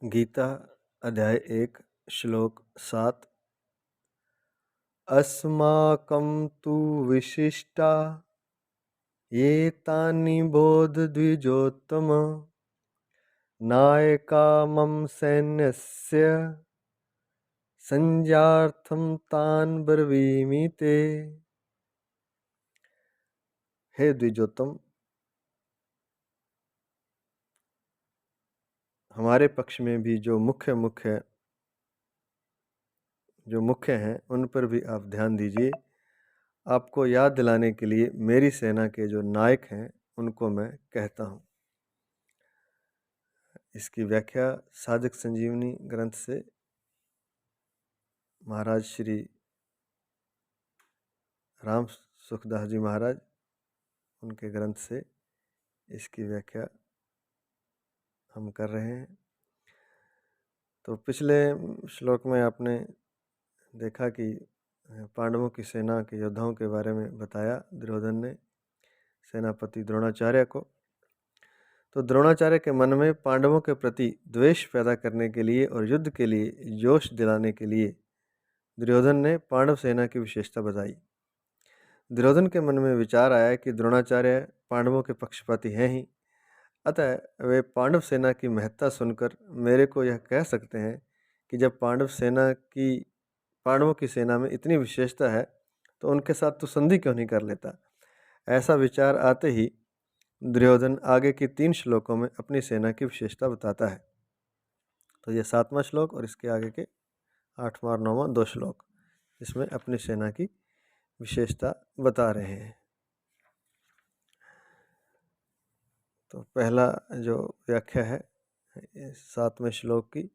गीता अध्याय 1 श्लोक 7। अस्माकं तु विशिष्टा ये तानि बोधद्विजोत्तम नायका मम सैन्यस्य संज्ञार्थं तान् ब्रवीमि ते। हे द्विजोत्तम, हमारे पक्ष में भी जो मुख्य हैं उन पर भी आप ध्यान दीजिए। आपको याद दिलाने के लिए मेरी सेना के जो नायक हैं उनको मैं कहता हूँ। इसकी व्याख्या साधक संजीवनी ग्रंथ से महाराज श्री राम सुखदास जी महाराज उनके ग्रंथ से इसकी व्याख्या हम कर रहे हैं। तो पिछले श्लोक में आपने देखा कि पांडवों की सेना के योद्धाओं के बारे में बताया दुर्योधन ने सेनापति द्रोणाचार्य को। तो द्रोणाचार्य के मन में पांडवों के प्रति द्वेष पैदा करने के लिए और युद्ध के लिए जोश दिलाने के लिए दुर्योधन ने पांडव सेना की विशेषता बताई। दुर्योधन के मन में विचार आया कि द्रोणाचार्य पांडवों के पक्षपाती हैं ही, अतः वे पांडव सेना की महत्ता सुनकर मेरे को यह कह सकते हैं कि जब पांडवों की सेना में इतनी विशेषता है तो उनके साथ तू संधि क्यों नहीं कर लेता। ऐसा विचार आते ही दुर्योधन आगे की 3 श्लोकों में अपनी सेना की विशेषता बताता है। तो ये 7वां श्लोक और इसके आगे के 8वां और 9वां 2 श्लोक इसमें अपनी सेना की विशेषता बता रहे हैं। तो पहला जो व्याख्या है 7वें श्लोक की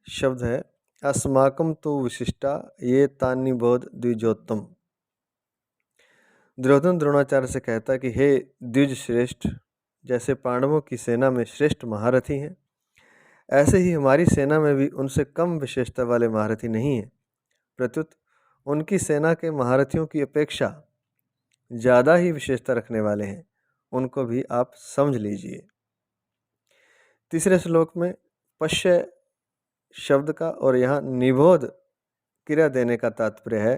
शब्द है अस्माकं तु विशिष्टा ये तानि बोध द्विजोत्तम। दुर्योधन द्रोणाचार्य से कहता है कि हे द्विज श्रेष्ठ, जैसे पांडवों की सेना में श्रेष्ठ महारथी हैं, ऐसे ही हमारी सेना में भी उनसे कम विशेषता वाले महारथी नहीं हैं। प्रत्युत उनकी सेना के महारथियों की अपेक्षा ज़्यादा ही विशेषता रखने वाले हैं, उनको भी आप समझ लीजिए। तीसरे श्लोक में पश्य शब्द का और यहाँ निबोध क्रिया देने का तात्पर्य है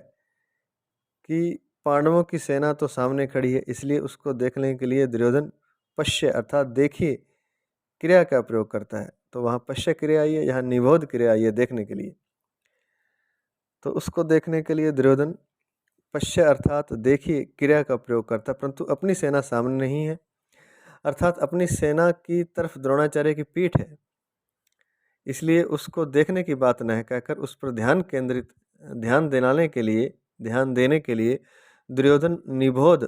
कि पांडवों की सेना तो सामने खड़ी है, इसलिए उसको देखने के लिए दुर्योधन पश्य अर्थात देखिए क्रिया का प्रयोग करता है। तो वहाँ पश्य क्रिया आई है, यहाँ निबोध क्रिया आई है देखने के लिए। तो उसको देखने के लिए दुर्योधन पश्य अर्थात देखिए क्रिया का प्रयोग करता है, परंतु अपनी सेना सामने नहीं है, अर्थात अपनी सेना की तरफ द्रोणाचार्य की पीठ है, इसलिए उसको देखने की बात न कहकर उस पर ध्यान देने के लिए दुर्योधन निबोध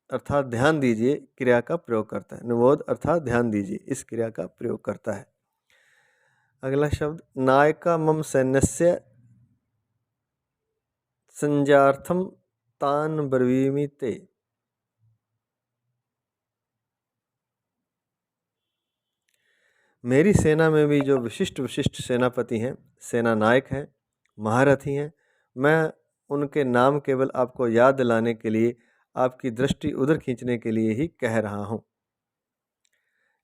अर्थात ध्यान दीजिए क्रिया का प्रयोग करता है। निबोध अर्थात ध्यान दीजिए इस क्रिया का प्रयोग करता है। अगला शब्द नायका मम सैन्यस्य संज्ञार्थम तान ब्रवीमि ते। मेरी सेना में भी जो विशिष्ट सेनापति हैं, सेना नायक हैं, महारथी हैं, मैं उनके नाम केवल आपको याद दिलाने के लिए, आपकी दृष्टि उधर खींचने के लिए ही कह रहा हूँ।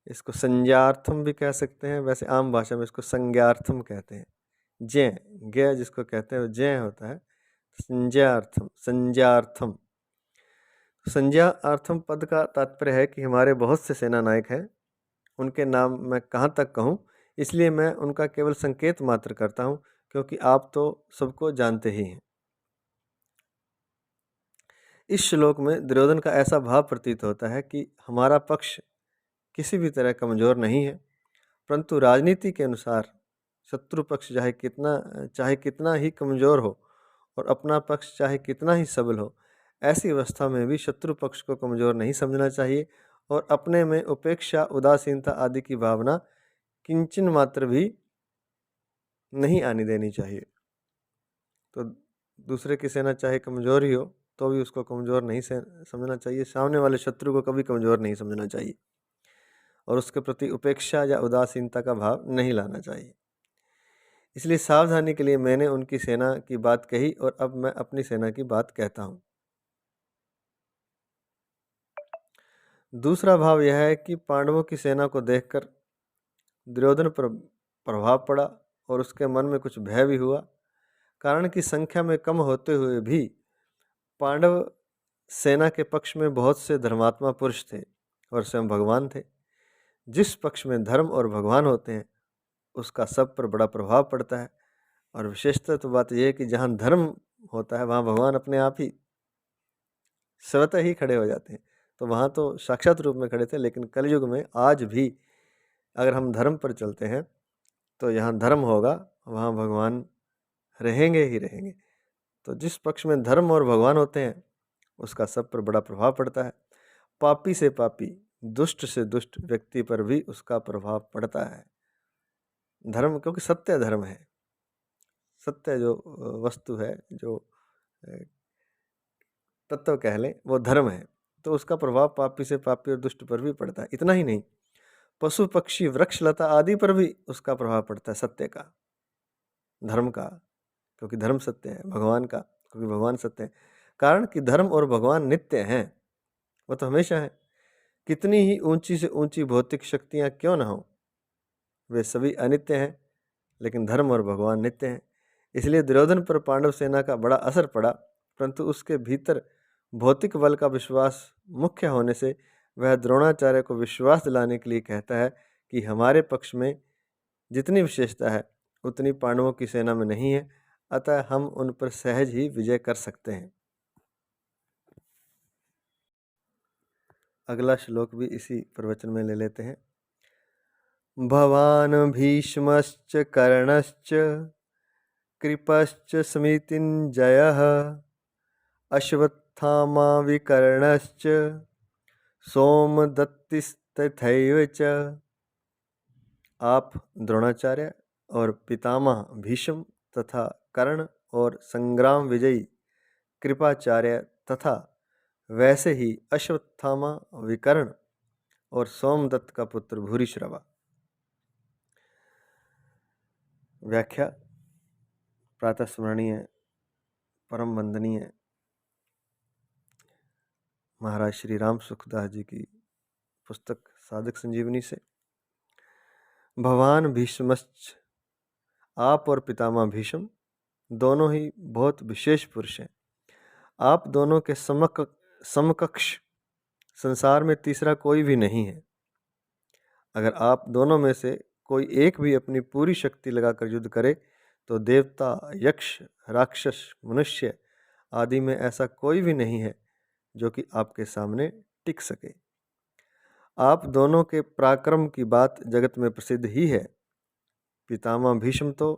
इसको संज्ञार्थम भी कह सकते हैं, वैसे आम भाषा में इसको संज्ञार्थम कहते हैं। ज्ञ जिसको कहते हैं ज्ञ होता है। संज्ञार्थम पद का तात्पर्य है कि हमारे बहुत से सेना नायक हैं, उनके नाम मैं कहाँ तक कहूँ, इसलिए मैं उनका केवल संकेत मात्र करता हूँ, क्योंकि आप तो सबको जानते ही हैं। इस श्लोक में दुर्योधन का ऐसा भाव प्रतीत होता है कि हमारा पक्ष किसी भी तरह कमज़ोर नहीं है, परंतु राजनीति के अनुसार शत्रु पक्ष चाहे कितना ही कमज़ोर हो और अपना पक्ष चाहे कितना ही सबल हो, ऐसी अवस्था में भी शत्रु पक्ष को कमज़ोर नहीं समझना चाहिए और अपने में उपेक्षा, उदासीनता आदि की भावना किंचन मात्र भी नहीं आने देनी चाहिए। तो दूसरे की सेना चाहे कमज़ोर ही हो तो भी उसको कमज़ोर नहीं समझना चाहिए, सामने वाले शत्रु को कभी कमज़ोर नहीं समझना चाहिए और उसके प्रति उपेक्षा या उदासीनता का भाव नहीं लाना चाहिए। इसलिए सावधानी के लिए मैंने उनकी सेना की बात कही और अब मैं अपनी सेना की बात कहता हूँ। दूसरा भाव यह है कि पांडवों की सेना को देखकर दुर्योधन पर प्रभाव पड़ा और उसके मन में कुछ भय भी हुआ, कारण कि संख्या में कम होते हुए भी पांडव सेना के पक्ष में बहुत से धर्मात्मा पुरुष थे और स्वयं भगवान थे। जिस पक्ष में धर्म और भगवान होते हैं उसका सब पर बड़ा प्रभाव पड़ता है। और विशेषतः तो बात यह है कि जहाँ धर्म होता है वहाँ भगवान अपने आप ही स्वतः ही खड़े हो जाते हैं। तो वहाँ तो साक्षात रूप में खड़े थे, लेकिन कलयुग में आज भी अगर हम धर्म पर चलते हैं तो यहाँ धर्म होगा, वहाँ भगवान रहेंगे ही रहेंगे। तो जिस पक्ष में धर्म और भगवान होते हैं उसका सब पर बड़ा प्रभाव पड़ता है। पापी से पापी, दुष्ट से दुष्ट व्यक्ति पर भी उसका प्रभाव पड़ता है। धर्म, क्योंकि सत्य धर्म है, सत्य जो वस्तु है, जो तत्व कह लें, वो धर्म है। तो उसका प्रभाव पापी से पापी और दुष्ट पर भी पड़ता है। इतना ही नहीं, पशु पक्षी वृक्ष लता आदि पर भी उसका प्रभाव पड़ता है, सत्य का, धर्म का, क्योंकि धर्म सत्य है, भगवान का क्योंकि भगवान सत्य है। कारण कि धर्म और भगवान नित्य हैं, वो तो हमेशा है। कितनी ही ऊंची से ऊंची भौतिक शक्तियाँ क्यों न हो, वे सभी अनित्य हैं, लेकिन धर्म और भगवान नित्य हैं। इसलिए दुर्योधन पर पांडव सेना का बड़ा असर पड़ा, परंतु उसके भीतर भौतिक बल का विश्वास मुख्य होने से वह द्रोणाचार्य को विश्वास दिलाने के लिए कहता है कि हमारे पक्ष में जितनी विशेषता है उतनी पांडवों की सेना में नहीं है, अतः हम उन पर सहज ही विजय कर सकते हैं। अगला श्लोक भी इसी प्रवचन में ले लेते हैं। भवान भीष्मश्च कर्णश्च कृपश्च स्मृतिञ्जयः अश्वत्थामा विकर्णश्च सोमदत्तिस्तथैव च। आप द्रोणाचार्य और पितामह भीष्म तथा कर्ण और संग्राम विजयी कृपाचार्य तथा वैसे ही अश्वत्थामा, विकर्ण और सोमदत्त का पुत्र भूरिश्रवा। व्याख्या। प्रातः स्मरणीय परम वंदनीय महाराज श्री राम सुखदास जी की पुस्तक साधक संजीवनी से, भगवान भीष्मश्च, आप और पितामह भीष्म दोनों ही बहुत विशेष पुरुष हैं। आप दोनों के समकक्ष संसार में तीसरा कोई भी नहीं है। अगर आप दोनों में से कोई एक भी अपनी पूरी शक्ति लगाकर युद्ध करे तो देवता, यक्ष, राक्षस, मनुष्य आदि में ऐसा कोई भी नहीं है जो कि आपके सामने टिक सके। आप दोनों के पराक्रम की बात जगत में प्रसिद्ध ही है। पितामह भीष्म तो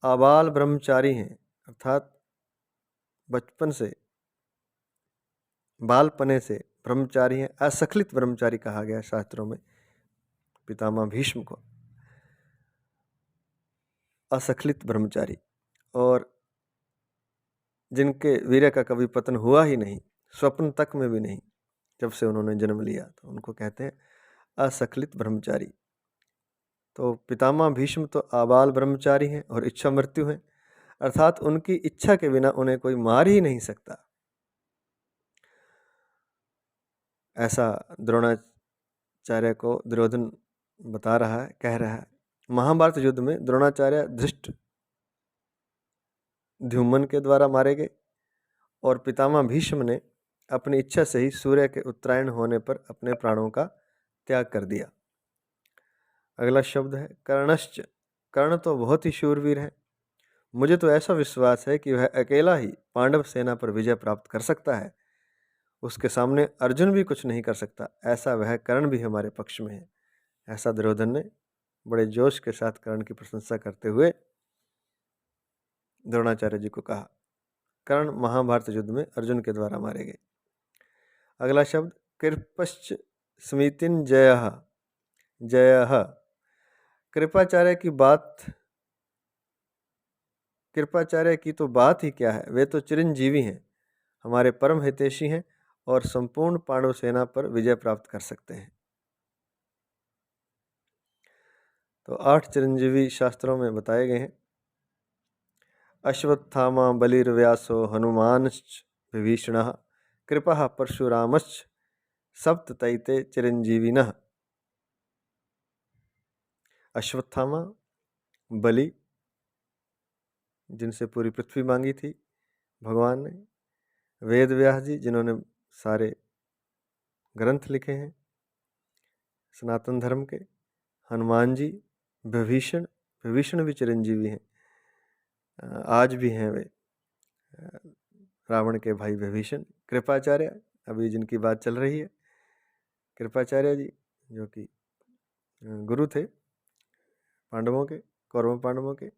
आबाल ब्रह्मचारी हैं, अर्थात बचपन से, बालपने से ब्रह्मचारी हैं। असखलित ब्रह्मचारी कहा गया शास्त्रों में पितामह भीष्म को, असखलित ब्रह्मचारी, और जिनके वीर्य का कभी पतन हुआ ही नहीं, स्वप्न तक में भी नहीं, जब से उन्होंने जन्म लिया, तो उनको कहते हैं असखलित ब्रह्मचारी। तो पितामह भीष्म तो आबाल ब्रह्मचारी हैं और इच्छा मृत्यु हैं, अर्थात उनकी इच्छा के बिना उन्हें कोई मार ही नहीं सकता। ऐसा द्रोणाचार्य को दुर्योधन बता रहा है, कह रहा है। महाभारत युद्ध में द्रोणाचार्य धृष्ट द्युम्न के द्वारा मारे गए और पितामह भीष्म ने अपनी इच्छा से ही सूर्य के उत्तरायण होने पर अपने प्राणों का त्याग कर दिया। अगला शब्द है कर्णश्च। कर्ण तो बहुत ही शूरवीर है। मुझे तो ऐसा विश्वास है कि वह अकेला ही पांडव सेना पर विजय प्राप्त कर सकता है। उसके सामने अर्जुन भी कुछ नहीं कर सकता, ऐसा वह कर्ण भी हमारे पक्ष में है। ऐसा दुर्योधन ने बड़े जोश के साथ कर्ण की प्रशंसा करते हुए द्रोणाचार्य जी को कहा। कर्ण महाभारत युद्ध में अर्जुन के द्वारा मारे गए। अगला शब्द कृपश्च स्मृतिञ्जयः। जयः, कृपाचार्य की तो बात ही क्या है। वे तो चिरंजीवी हैं, हमारे परम हितैषी हैं और संपूर्ण पांडव सेना पर विजय प्राप्त कर सकते हैं। तो 8 चिरंजीवी शास्त्रों में बताए गए हैं। अश्वत्थामा बलिर्व्यासो हनुमानश्च विभीषणः कृपः परशुरामश्च सप्ततैते चिरंजीविनः। अश्वत्थामा, बलि जिनसे पूरी पृथ्वी मांगी थी भगवान ने, वेद व्यास जी जिन्होंने सारे ग्रंथ लिखे हैं सनातन धर्म के, हनुमान जी, विभीषण, विभीषण भी चिरंजीवी हैं, आज भी हैं वे, रावण के भाई विभीषण। कृपाचार्य, अभी जिनकी बात चल रही है, कृपाचार्य जी जो कि गुरु थे पांडवों के, कौरव पांडवों के।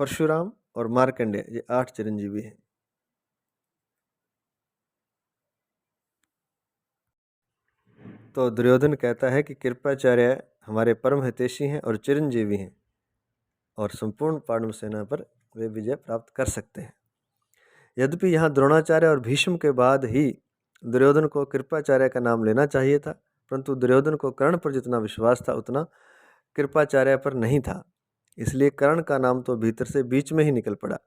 परशुराम और मार्कंडेय, ये 8 चिरंजीवी हैं। तो दुर्योधन कहता है कि कृपाचार्य हमारे परम हितैषी हैं और चिरंजीवी हैं और संपूर्ण पांडव सेना पर वे विजय प्राप्त कर सकते हैं। यद्यपि यहाँ द्रोणाचार्य और भीष्म के बाद ही दुर्योधन को कृपाचार्य का नाम लेना चाहिए था, परंतु दुर्योधन को कर्ण पर जितना विश्वास था उतना कृपाचार्य पर नहीं था, इसलिए कर्ण का नाम तो भीतर से बीच में ही निकल पड़ा।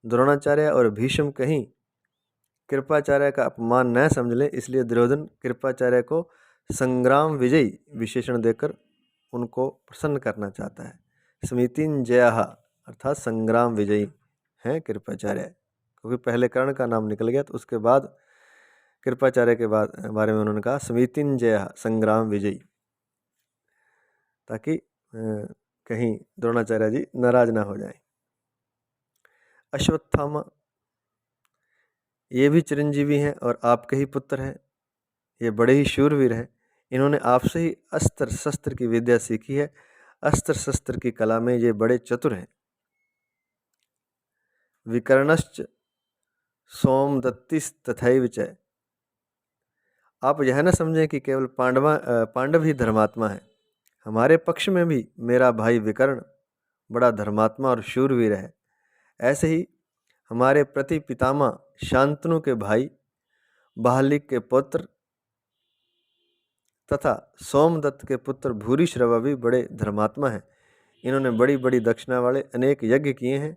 द्रोणाचार्य और भीष्म कहीं कृपाचार्य का अपमान न समझ लें, इसलिए दुर्योधन कृपाचार्य को संग्राम विजयी विशेषण देकर उनको प्रसन्न करना चाहता है। स्मृतिंजयः अर्थात संग्राम विजयी हैं कृपाचार्य, क्योंकि पहले कर्ण का नाम निकल गया तो उसके बाद कृपाचार्य के बारे में उन्होंने कहा स्मृतिंजयः संग्राम विजयी, ताकि कहीं द्रोणाचार्य जी नाराज ना हो जाए। अश्वत्थामा, ये भी चिरंजीवी हैं और आपके ही पुत्र हैं, ये बड़े ही शूरवीर हैं। इन्होंने आपसे ही अस्त्र शस्त्र की विद्या सीखी है, अस्त्र शस्त्र की कला में ये बड़े चतुर हैं। विकर्णश्च सोमदत्तिस्तथैव च, आप यह न समझें कि केवल पांडव ही धर्मात्मा है, हमारे पक्ष में भी मेरा भाई विकर्ण बड़ा धर्मात्मा और शूरवीर है। ऐसे ही हमारे प्रति पितामह शांतनु के भाई बाहलिक के पुत्र तथा सोमदत्त के पुत्र भूरिश्रवा भी बड़े धर्मात्मा हैं। इन्होंने बड़ी बड़ी दक्षिणा वाले अनेक यज्ञ किए हैं।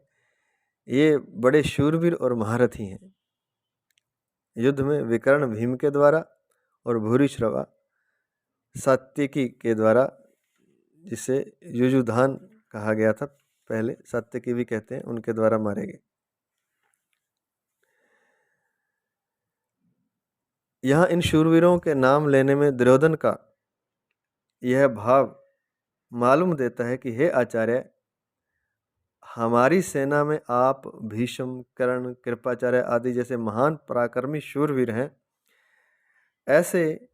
ये बड़े शूरवीर और महारथी हैं। युद्ध में विकर्ण भीम के द्वारा और भूरिश्रवा सात्यकी के द्वारा, जिसे युयुधान कहा गया था पहले, सात्यकी भी कहते हैं, उनके द्वारा मारे गए। यहाँ इन शूरवीरों के नाम लेने में दुर्योधन का यह भाव मालूम देता है कि हे आचार्य, हमारी सेना में आप भीष्म, कर्ण, कृपाचार्य आदि जैसे महान पराक्रमी शूरवीर हैं, ऐसे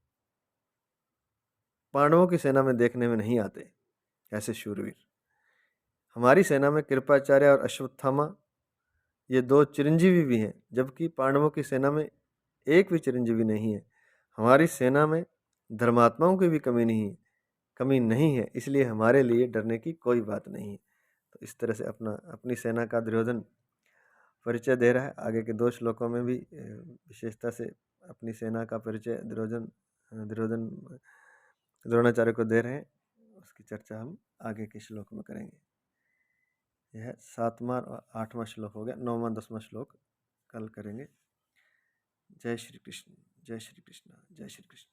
पांडवों की सेना में देखने में नहीं आते ऐसे शूरवीर। हमारी सेना में कृपाचार्य और अश्वत्थामा ये 2 चिरंजीवी भी हैं, जबकि पांडवों की सेना में एक भी चिरंजीवी नहीं है। हमारी सेना में धर्मात्माओं की भी कमी नहीं है, इसलिए हमारे लिए डरने की कोई बात नहीं है। तो इस तरह से अपनी सेना का दुर्योधन परिचय दे रहा है। आगे के 2 श्लोकों में भी विशेषता से अपनी सेना का परिचय दुर्योधन द्रोणाचार्य को दे रहे हैं। उसकी चर्चा हम आगे के श्लोक में करेंगे। यह 7वां और 8वां श्लोक हो गया। 9वां 10वां श्लोक कल करेंगे। जय श्री कृष्ण, जय श्री कृष्ण, जय श्री कृष्ण।